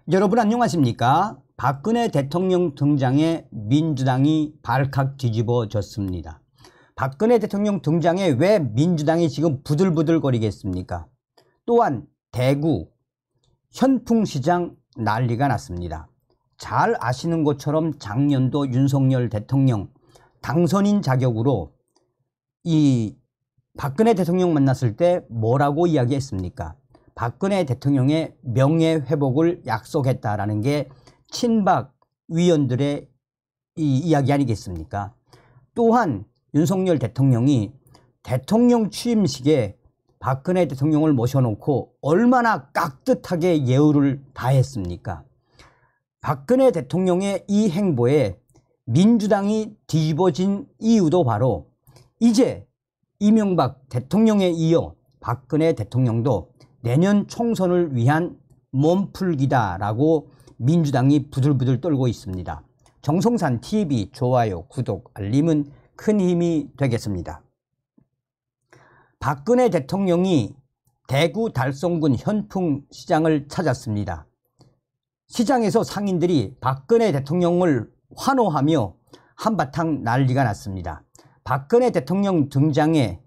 여러분 안녕하십니까? 박근혜 대통령 등장에 민주당이 발칵 뒤집어졌습니다. 박근혜 대통령 등장에 왜 민주당이 지금 부들부들거리겠습니까? 또한 대구 현풍시장 난리가 났습니다. 잘 아시는 것처럼 작년도 윤석열 대통령 당선인 자격으로 이 박근혜 대통령 만났을 때 뭐라고 이야기했습니까? 박근혜 대통령의 명예회복을 약속했다라는 게 친박 위원들의 이야기 아니겠습니까? 또한 윤석열 대통령이 대통령 취임식에 박근혜 대통령을 모셔놓고 얼마나 깍듯하게 예우를 다했습니까? 박근혜 대통령의 이 행보에 민주당이 뒤집어진 이유도 바로 이제 이명박 대통령에 이어 박근혜 대통령도 내년 총선을 위한 몸풀기다라고 민주당이 부들부들 떨고 있습니다. 정성산 TV 좋아요, 구독, 알림은 큰 힘이 되겠습니다. 박근혜 대통령이 대구 달성군 현풍시장을 찾았습니다. 시장에서 상인들이 박근혜 대통령을 환호하며 한바탕 난리가 났습니다. 박근혜 대통령 등장에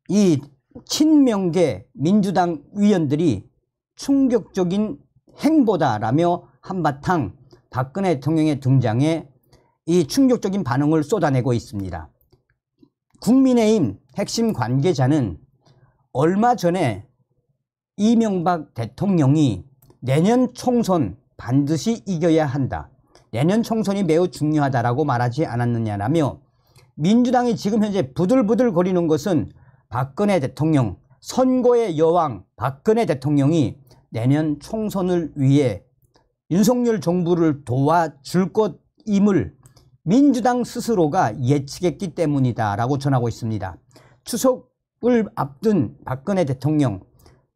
이 친명계 민주당 위원들이 충격적인 행보다라며 한바탕 박근혜 대통령의 등장에 이 충격적인 반응을 쏟아내고 있습니다. 국민의힘 핵심 관계자는 얼마 전에 이명박 대통령이 내년 총선 반드시 이겨야 한다, 내년 총선이 매우 중요하다라고 말하지 않았느냐라며 민주당이 지금 현재 부들부들 거리는 것은 박근혜 대통령, 선거의 여왕 박근혜 대통령이 내년 총선을 위해 윤석열 정부를 도와줄 것임을 민주당 스스로가 예측했기 때문이다라고 전하고 있습니다. 추석을 앞둔 박근혜 대통령,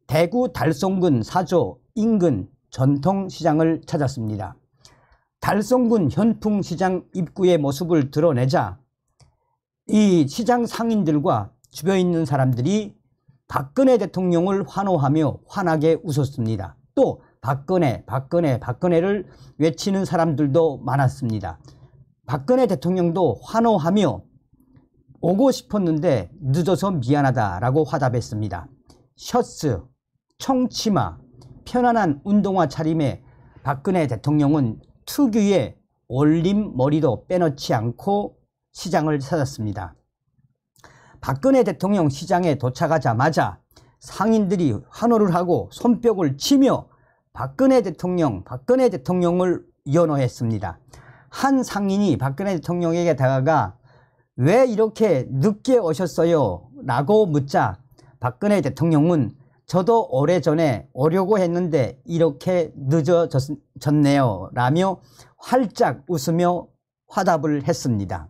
대구 달성군 사저 인근 전통시장을 찾았습니다. 달성군 현풍시장 입구의 모습을 드러내자 이 시장 상인들과 주변에 있는 사람들이 박근혜 대통령을 환호하며 환하게 웃었습니다. 또 박근혜를 외치는 사람들도 많았습니다. 박근혜 대통령도 환호하며 오고 싶었는데 늦어서 미안하다라고 화답했습니다. 셔츠, 청치마, 편안한 운동화 차림에 박근혜 대통령은 특유의 올림 머리도 빼놓지 않고 시장을 찾았습니다. 박근혜 대통령 시장에 도착하자마자 상인들이 환호를 하고 손뼉을 치며 박근혜 대통령을 연호했습니다. 한 상인이 박근혜 대통령에게 다가가 왜 이렇게 늦게 오셨어요? 라고 묻자 박근혜 대통령은 저도 오래전에 오려고 했는데 이렇게 늦어졌네요 라며 활짝 웃으며 화답을 했습니다.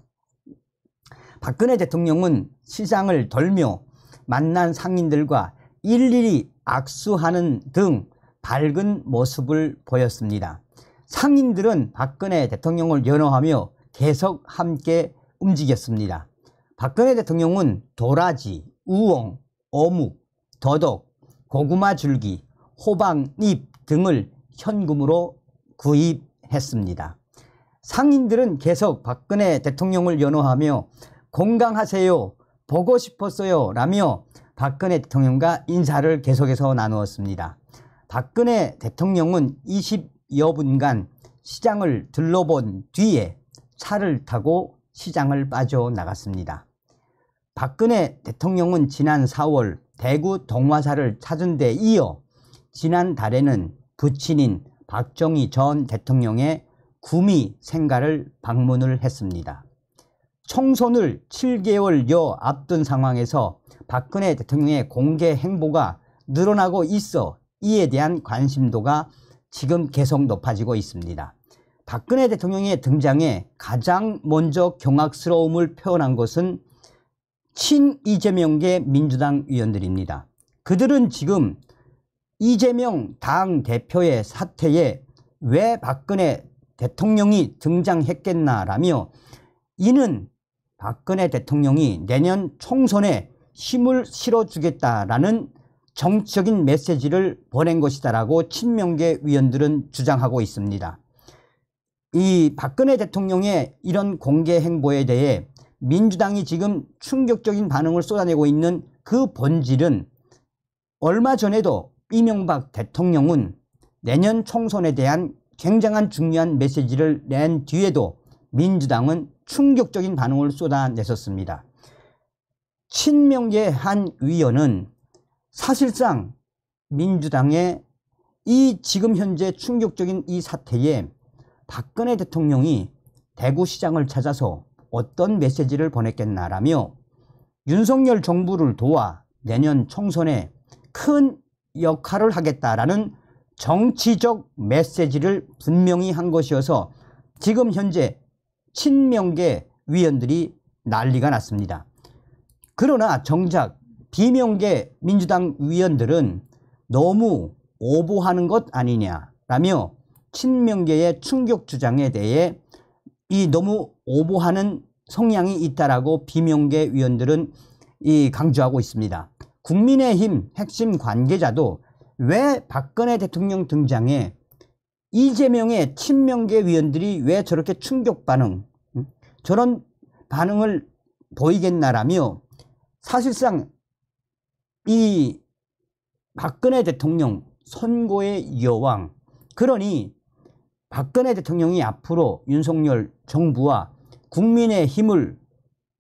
박근혜 대통령은 시장을 돌며 만난 상인들과 일일이 악수하는 등 밝은 모습을 보였습니다. 상인들은 박근혜 대통령을 연호하며 계속 함께 움직였습니다. 박근혜 대통령은 도라지, 우엉, 어묵, 더덕, 고구마 줄기, 호박잎 등을 현금으로 구입했습니다. 상인들은 계속 박근혜 대통령을 연호하며 건강하세요, 보고 싶었어요 라며 박근혜 대통령과 인사를 계속해서 나누었습니다. 박근혜 대통령은 20여 분간 시장을 둘러본 뒤에 차를 타고 시장을 빠져나갔습니다. 박근혜 대통령은 지난 4월 대구 동화사를 찾은 데 이어 지난달에는 부친인 박정희 전 대통령의 구미 생가를 방문을 했습니다. 총선을 7개월여 앞둔 상황에서 박근혜 대통령의 공개 행보가 늘어나고 있어 이에 대한 관심도가 지금 계속 높아지고 있습니다. 박근혜 대통령의 등장에 가장 먼저 경악스러움을 표현한 것은 친 이재명계 민주당 위원들입니다. 그들은 지금 이재명 당대표의 사퇴에 왜 박근혜 대통령이 등장했겠나라며 이는 박근혜 대통령이 내년 총선에 힘을 실어주겠다라는 정치적인 메시지를 보낸 것이다라고 친명계 위원들은 주장하고 있습니다. 이 박근혜 대통령의 이런 공개 행보에 대해 민주당이 지금 충격적인 반응을 쏟아내고 있는 그 본질은 얼마 전에도 이명박 대통령은 내년 총선에 대한 굉장한 중요한 메시지를 낸 뒤에도 민주당은 충격적인 반응을 쏟아냈었습니다. 친명계 한 위원은 사실상 민주당의 이 지금 현재 충격적인 이 사태에 박근혜 대통령이 대구시장을 찾아서 어떤 메시지를 보냈겠나라며 윤석열 정부를 도와 내년 총선에 큰 역할을 하겠다라는 정치적 메시지를 분명히 한 것이어서 지금 현재 친명계 위원들이 난리가 났습니다. 그러나 정작 비명계 민주당 위원들은 너무 오보하는 것 아니냐라며 친명계의 충격 주장에 대해 이 너무 오보하는 성향이 있다라고 비명계 위원들은 강조하고 있습니다. 국민의힘 핵심 관계자도 왜 박근혜 대통령 등장에 이재명의 친명계 위원들이 왜 저렇게 충격 반응, 저런 반응을 보이겠나라며 사실상 이 박근혜 대통령 선고의 여왕, 그러니 박근혜 대통령이 앞으로 윤석열 정부와 국민의힘을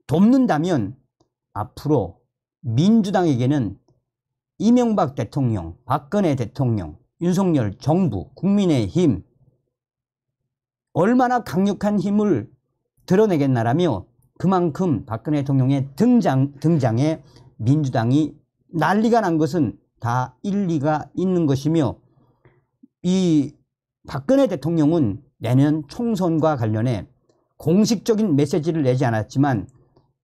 돕는다면 앞으로 민주당에게는 이명박 대통령, 박근혜 대통령, 윤석열 정부, 국민의힘 얼마나 강력한 힘을 드러내겠나라며 그만큼 박근혜 대통령의 등장에 민주당이 난리가 난 것은 다 일리가 있는 것이며 이 박근혜 대통령은 내년 총선과 관련해 공식적인 메시지를 내지 않았지만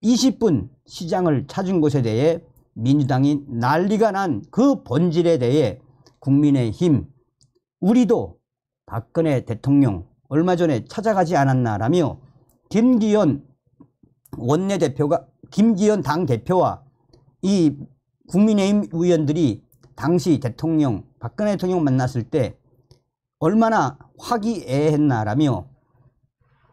20분 시장을 찾은 것에 대해 민주당이 난리가 난 그 본질에 대해 국민의힘 우리도 박근혜 대통령 얼마 전에 찾아가지 않았나라며 김기현 당대표와 이 국민의힘 의원들이 당시 대통령 박근혜 대통령 만났을 때 얼마나 화기애애했나라며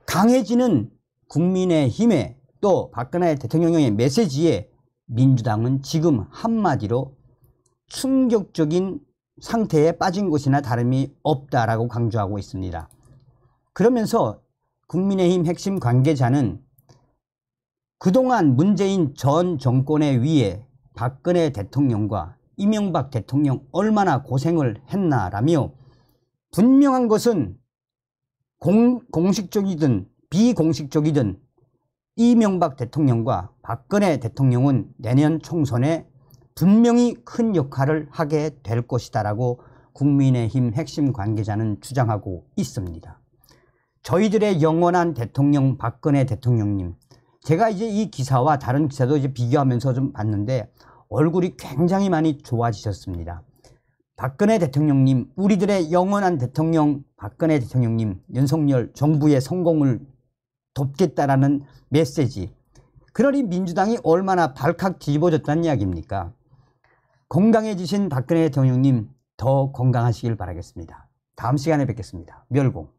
강해지는 국민의힘의 또 박근혜 대통령의 메시지에 민주당은 지금 한마디로 충격적인 상태에 빠진 것이나 다름이 없다라고 강조하고 있습니다. 그러면서 국민의힘 핵심 관계자는 그동안 문재인 전 정권에 의해 박근혜 대통령과 이명박 대통령 얼마나 고생을 했나라며 분명한 것은 공식적이든 비공식적이든 이명박 대통령과 박근혜 대통령은 내년 총선에 분명히 큰 역할을 하게 될 것이다라고 국민의힘 핵심 관계자는 주장하고 있습니다. 저희들의 영원한 대통령 박근혜 대통령님, 제가 이제 이 기사와 다른 기사도 이제 비교하면서 좀 봤는데 얼굴이 굉장히 많이 좋아지셨습니다. 박근혜 대통령님, 우리들의 영원한 대통령 박근혜 대통령님, 윤석열 정부의 성공을 돕겠다라는 메시지. 그러니 민주당이 얼마나 발칵 뒤집어졌다는 이야기입니까? 건강해지신 박근혜 대통령님 더 건강하시길 바라겠습니다. 다음 시간에 뵙겠습니다. 멸공.